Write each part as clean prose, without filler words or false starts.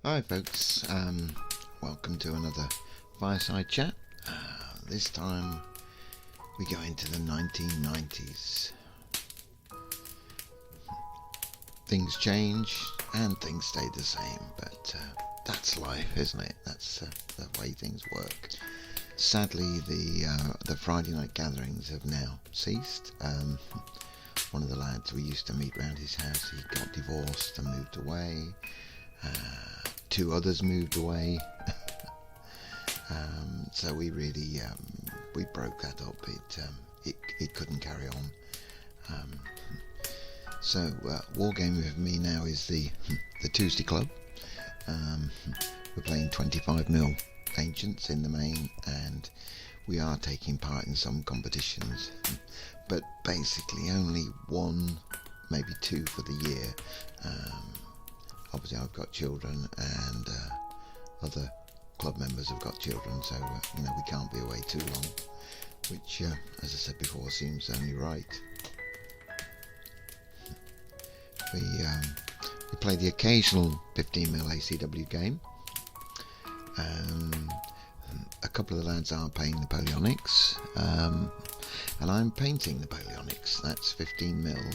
Hi folks, welcome to another Fireside chat. This time we go into the 1990s. Things change and things stay the same, but that's life, isn't it? That's the way things work. Sadly, the Friday night gatherings have now ceased. One of the lads we used to meet round his house, he got divorced and moved away. Two others moved away. So we really we broke that up. It couldn't carry on. So Wargaming with me now is the Tuesday Club. We're playing 25mm Ancients in the main, and we are taking part in some competitions, but basically only one, maybe two for the year. Obviously I've got children, and other club members have got children, so we can't be away too long, which as I said before seems only right. We play the occasional 15mm ACW game. A couple of the lads are playing Napoleonics, and I'm painting Napoleonics. That's 15mm,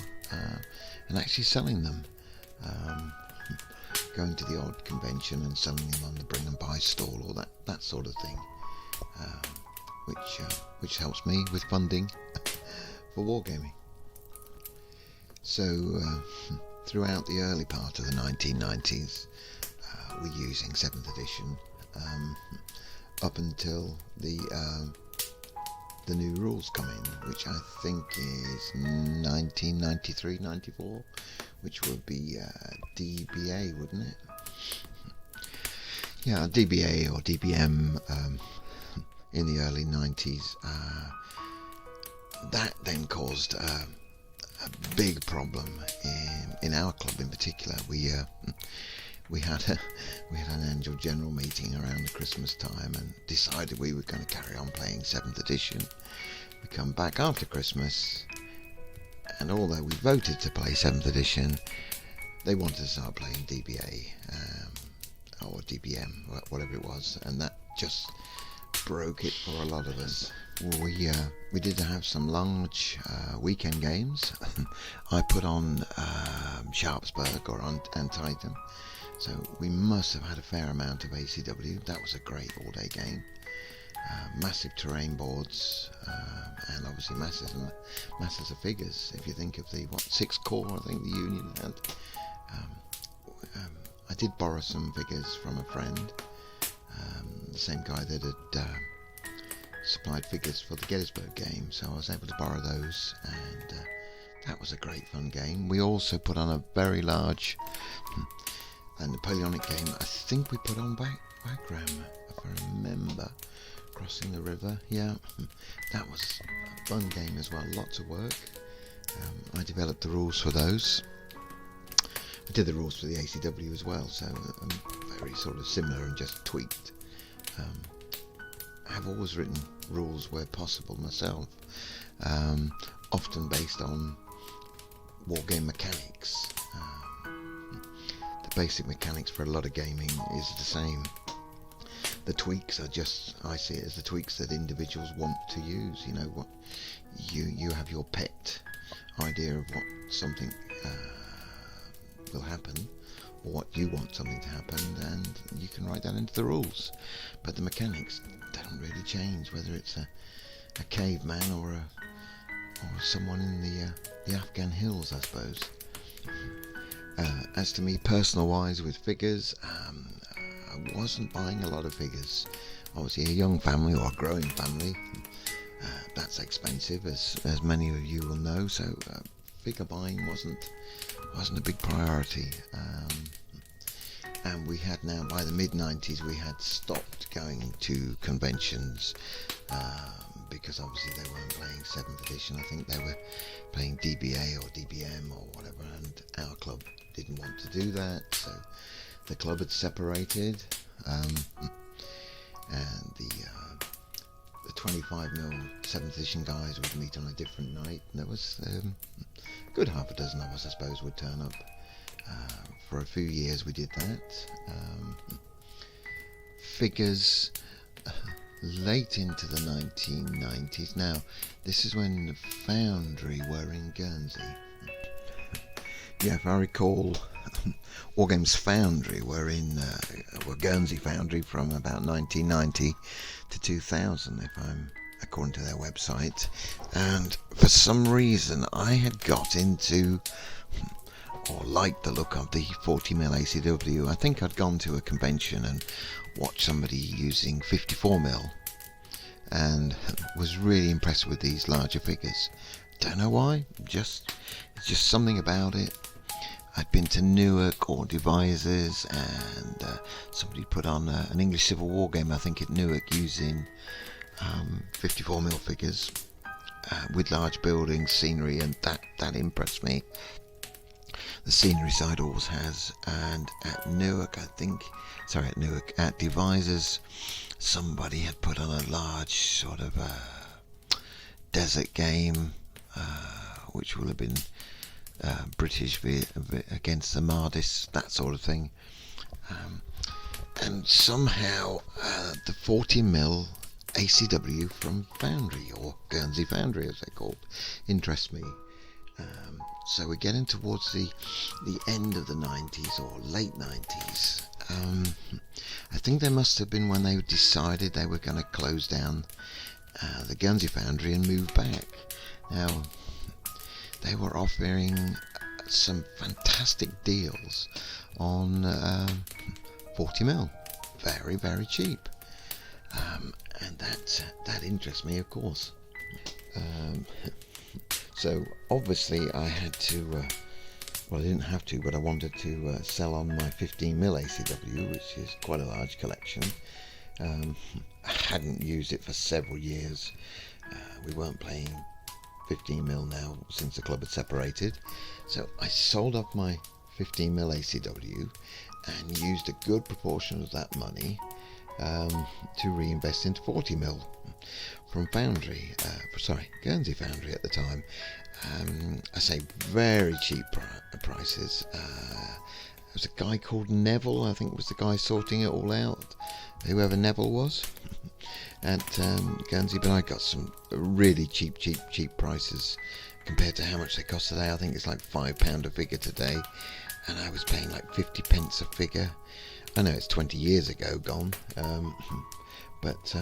and actually selling them. Going to the odd convention and selling them on the bring and buy stall, or that sort of thing, which helps me with funding for Wargaming. So throughout the early part of the 1990s, we're using 7th edition up until the new rules come in, which I think is 1993-94, which would be DBA, wouldn't it? Yeah, DBA or DBM in the early 90s. That then caused a big problem in our club in particular. We had an annual general meeting around the Christmas time and decided we were going to carry on playing 7th edition. We come back after Christmas, and although we voted to play 7th edition, they wanted to start playing DBA or DBM, whatever it was, and that just broke it for a lot of us. We did have some large weekend games. I put on Sharpsburg or Antietam, so we must have had a fair amount of ACW. That was a great all-day game. Massive terrain boards, and obviously masses of figures. If you think of the 6 core, I think the Union had. I did borrow some figures from a friend, the same guy that had supplied figures for the Gettysburg game, so I was able to borrow those, and that was a great fun game. We also put on a very large Napoleonic game. I think we put on Wagram, if I remember. Crossing the river, yeah, that was a fun game as well, lots of work. I developed the rules for those. I did the rules for the ACW as well, so very sort of similar and just tweaked. I've always written rules where possible myself, often based on wargame mechanics. The basic mechanics for a lot of gaming is the same. The tweaks are just, I see it as the tweaks that individuals want to use. What you have your pet idea of what something will happen, or what you want something to happen, and you can write that into the rules. But the mechanics don't really change, whether it's a caveman or someone in the Afghan hills, I suppose. As to me, personal wise, with figures, I wasn't buying a lot of figures. Obviously a young family or a growing family, that's expensive, as many of you will know, so figure buying wasn't a big priority. And we had now, by the mid-90s, we had stopped going to conventions, because obviously they weren't playing 7th edition. I think they were playing DBA or DBM or whatever, and our club didn't want to do that, so the club had separated, and the 25mm 7th edition guys would meet on a different night, and there was a good half a dozen of us, I suppose, would turn up for a few years we did that. Figures late into the 1990s. Now, this is when Foundry were in Guernsey. Yeah, if I recall, Wargame's Foundry were Guernsey Foundry from about 1990 to 2000, according to their website. And for some reason, I had got into or liked the look of the 40mm ACW. I think I'd gone to a convention and watched somebody using 54mm and was really impressed with these larger figures. Don't know why, it's just something about it. I'd been to Newark or Devisers, and somebody put on an English Civil War game, I think at Newark, using 54mm figures with large buildings, scenery, and that impressed me. The scenery side always has. And at Devisers, somebody had put on a large sort of desert game, which will have been British against the Mardis, that sort of thing. And somehow the 40mm ACW from Foundry, or Guernsey Foundry as they're called, interests me. So we're getting towards the end of the 90s or late 90s. I think they must have been when they decided they were going to close down the Guernsey Foundry and move back. Now, they were offering some fantastic deals on 40mm, very, very cheap, and that interests me, of course. So obviously I had to, well, I didn't have to, but I wanted to sell on my 15mm ACW, which is quite a large collection. I hadn't used it for several years. We weren't playing 15mm now since the club had separated, so I sold off my 15mm ACW and used a good proportion of that money to reinvest into 40mm from Foundry, Guernsey Foundry at the time. I say very cheap prices. There was a guy called Neville, I think was the guy sorting it all out, whoever Neville was, at Guernsey, but I got some really cheap prices compared to how much they cost today. I think it's like £5 a figure today, and I was paying like 50p a figure. I know it's 20 years ago gone, but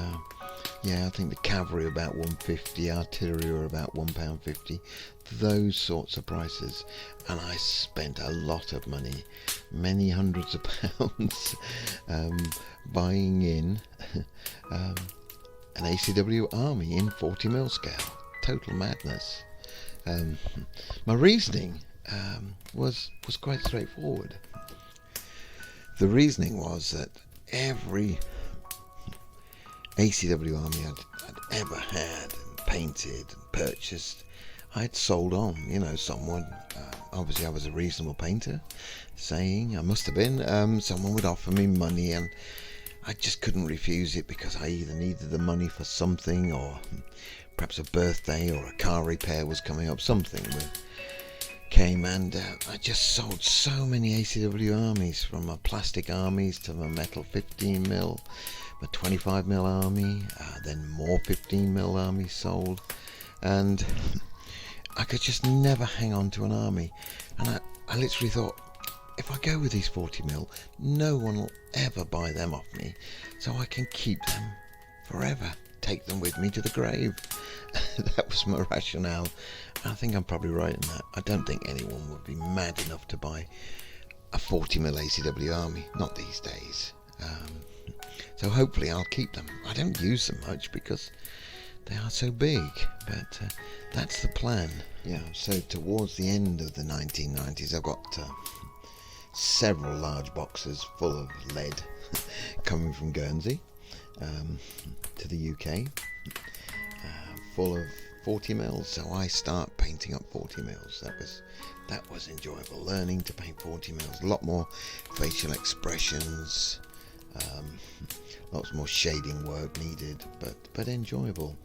yeah, I think the cavalry about £1.50, artillery were about £1.50, those sorts of prices. And I spent a lot of money, many hundreds of pounds, buying in an ACW army in 40mm scale. Total madness. My reasoning was quite straightforward. The reasoning was that every ACW army I'd ever had and painted and purchased, I'd sold on. Someone, obviously I was a reasonable painter, I must have been, someone would offer me money and I just couldn't refuse it, because I either needed the money for something, or perhaps a birthday or a car repair was coming up, something came, and I just sold so many ACW armies, from my plastic armies to my metal 15mm, my 25mm army, then more 15mm armies sold, and I could just never hang on to an army. And I literally thought, if I go with these 40mm, no one will ever buy them off me, so I can keep them forever, take them with me to the grave. That was my rationale. I think I'm probably right in that. I don't think anyone would be mad enough to buy a 40mm ACW army, not these days. So hopefully I'll keep them. I don't use them much because they are so big, but that's the plan. Yeah, so towards the end of the 1990s, I've got several large boxes full of lead coming from Guernsey to the UK, full of 40mm. So I start painting up 40mm. That was enjoyable, learning to paint 40mm. A lot more facial expressions, lots more shading work needed, but enjoyable.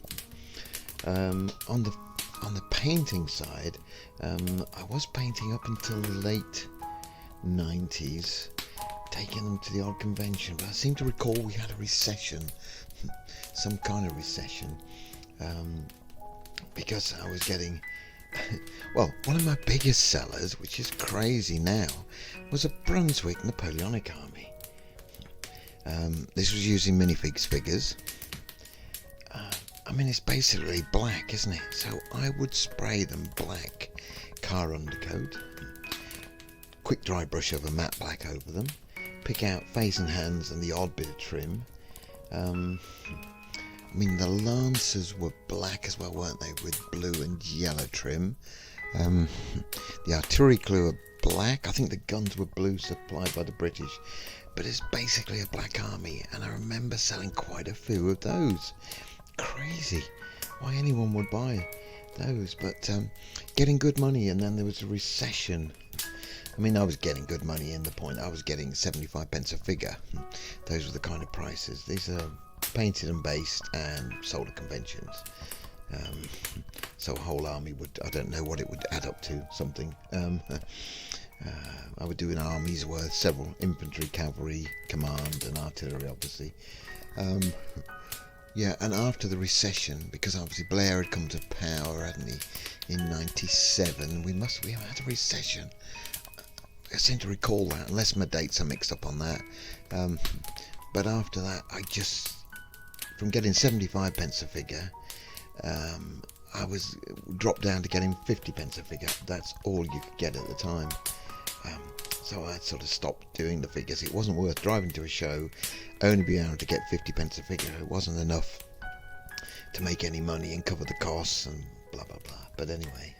On the painting side, I was painting up until the late 1990's, taking them to the odd convention. But I seem to recall we had a recession, some kind of recession, because I was getting, well, one of my biggest sellers, which is crazy now, was a Brunswick Napoleonic Army. This was using minifigs figures. I mean, it's basically black, isn't it? So I would spray them black, car undercoat, quick dry brush over matte black over them, pick out face and hands and the odd bit of trim. I mean, the lancers were black as well, weren't they, with blue and yellow trim. The artillery crew were black. I think the guns were blue, supplied by the British. But it's basically a black army, and I remember selling quite a few of those. Crazy why anyone would buy those, but getting good money. And then there was a recession. I mean, I was getting good money in the point I was getting 75 pence a figure. Those were the kind of prices. These are painted and based and sold at conventions. So a whole army would, I don't know what it would add up to, something. I would do an army's worth, several infantry, cavalry, command and artillery, obviously. Yeah, and after the recession, because obviously Blair had come to power, hadn't he, in 97, we have had a recession. I seem to recall that, unless my dates are mixed up on that. But after that, I just, from getting 75 pence a figure, I was dropped down to getting 50 pence a figure. That's all you could get at the time. So I sort of stopped doing the figures. It wasn't worth driving to a show, only being able to get 50 pence a figure. It wasn't enough to make any money and cover the costs and blah blah blah. But anyway,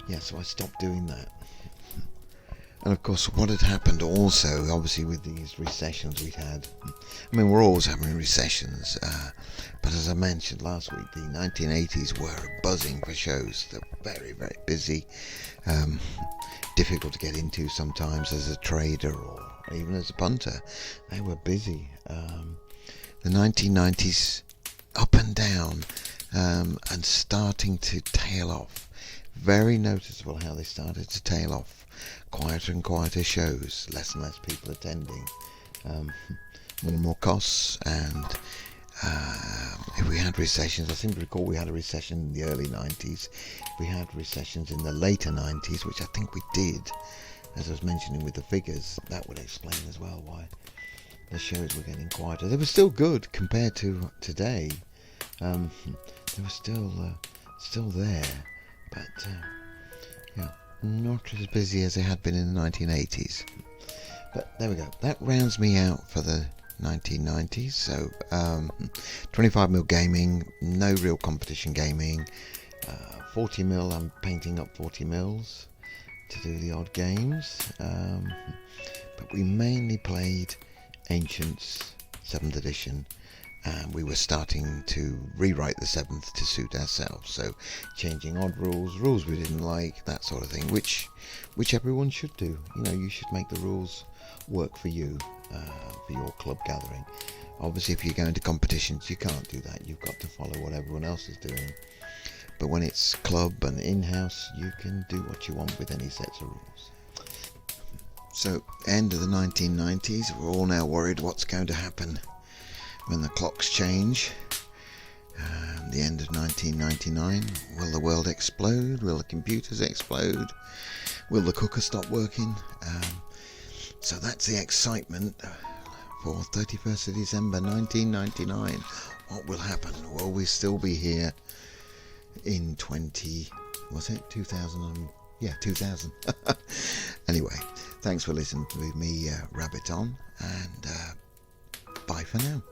yeah, so I stopped doing that. And of course, what had happened also, obviously with these recessions we'd had, I mean, we're always having recessions, but as I mentioned last week, the 1980s were buzzing for shows. They're very, very busy, difficult to get into sometimes as a trader or even as a punter. They were busy. The 1990s up and down, and starting to tail off. Very noticeable how they started to tail off. Quieter and quieter shows, less and less people attending, more and more costs. And if we had recessions, I seem to recall we had a recession in the early 90s. If we had recessions in the later 90s, which I think we did, as I was mentioning with the figures, that would explain as well why the shows were getting quieter. They were still good compared to today. They were still there, but yeah, not as busy as they had been in the 1980s. But there we go. That rounds me out for the 1990s. So 25mm gaming, no real competition gaming. 40mm, I'm painting up 40mm to do the odd games. But we mainly played Ancients 7th edition. And we were starting to rewrite the 7th to suit ourselves, so changing odd rules we didn't like, that sort of thing, which everyone should do. You know, you should make the rules work for you, for your club gathering. Obviously, if you're going to competitions, you can't do that. You've got to follow what everyone else is doing. But when it's club and in-house, you can do what you want with any sets of rules. So, end of the 1990s, we're all now worried what's going to happen when the clocks change. The end of 1999, will the world explode? Will the computers explode? Will the cooker stop working? So that's the excitement for 31st of December 1999. What will happen? Will we still be here in 2000? Yeah, 2000. Anyway, thanks for listening to me rabbit on, and bye for now.